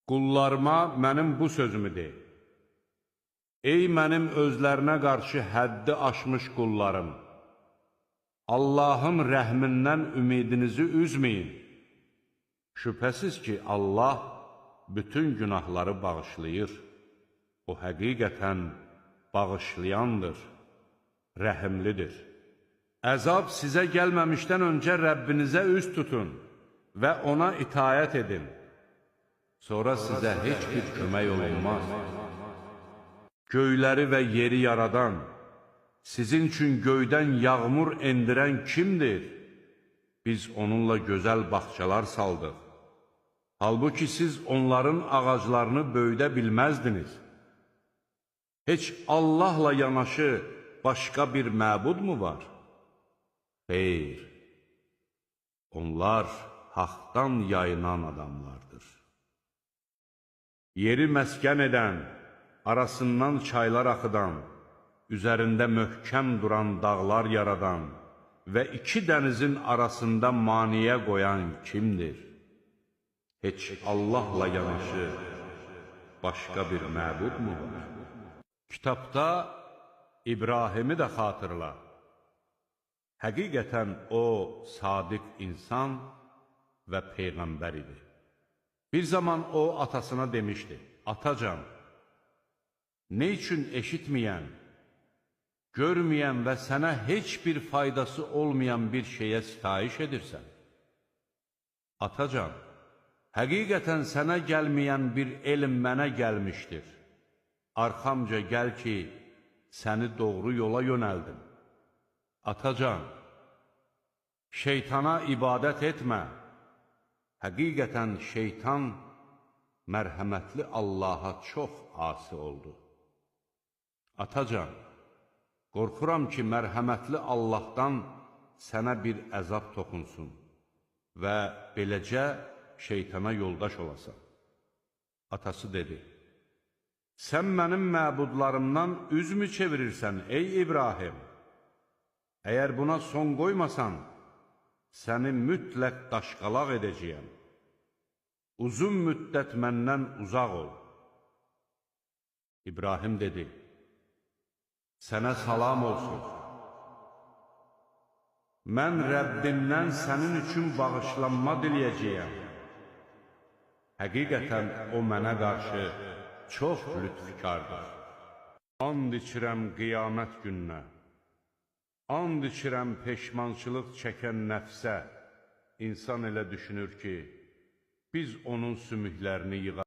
Qullarıma mənim bu sözümü de. Ey mənim özlərinə qarşı həddi aşmış qullarım! Allahın rəhmindən ümidinizi üzməyin. Şübhəsiz ki, Allah bütün günahları bağışlayır. O həqiqətən bağışlayandır, rəhimlidir. Əzab sizə gəlməmişdən öncə Rəbbinizə üz tutun və ona itayət edin. Sonra sizə heç bir kömək olunmaz. Göyləri və yeri yaradan, sizin üçün göydən yağmur endirən kimdir? Biz onunla gözəl bağçalar saldıq. Halbuki siz onların ağaclarını böyüdə bilməzdiniz. Heç Allahla yanaşı başqa bir məbud mu var? Xeyr, onlar haqdan yayınan adamlardır. Yeri məskən edən, arasından çaylar axıdan, üzərində möhkəm duran dağlar yaradan və iki dənizin arasında maniyə qoyan kimdir? Heç Allahla yanaşı başqa bir məbud mu var? Kitabda İbrahimi də xatırla. Həqiqətən o, sadiq insan və Peyğəmbər idi. Bir zaman o atasına demişdi: Atacan, ne üçün eşitməyən, görməyən və sənə heç bir faydası olmayan bir şeyə sitayiş edirsən? Atacan, həqiqətən sənə gəlməyən bir elm mənə gəlmişdir. Arxamca gəl ki, səni doğru yola yönəldim. Atacan, şeytana ibadət etmə. Həqiqətən şeytan mərhəmətli Allaha çox asi oldu. Atacan, qorxuram ki, mərhəmətli Allahdan sənə bir əzab toxunsun və beləcə şeytana yoldaş olasan. Atası dedi: Sən mənim məbudlarımdan üzmü çevirirsən, ey İbrahim? Əgər buna son qoymasan, səni mütləq daşqalaq edəcəyəm. Uzun müddət məndən uzaq ol. İbrahim dedi: Sənə salam olsun. Mən Rəbbimdən sənin üçün bağışlanma diləyəcəyəm. Həqiqətən o mənə qarşı çox lütfkardır. And içirəm qiyamət gününə. And içirəm peşmançılıq çəkən nəfsə. İnsan elə düşünür ki, biz onun sümüklərini yığarıq.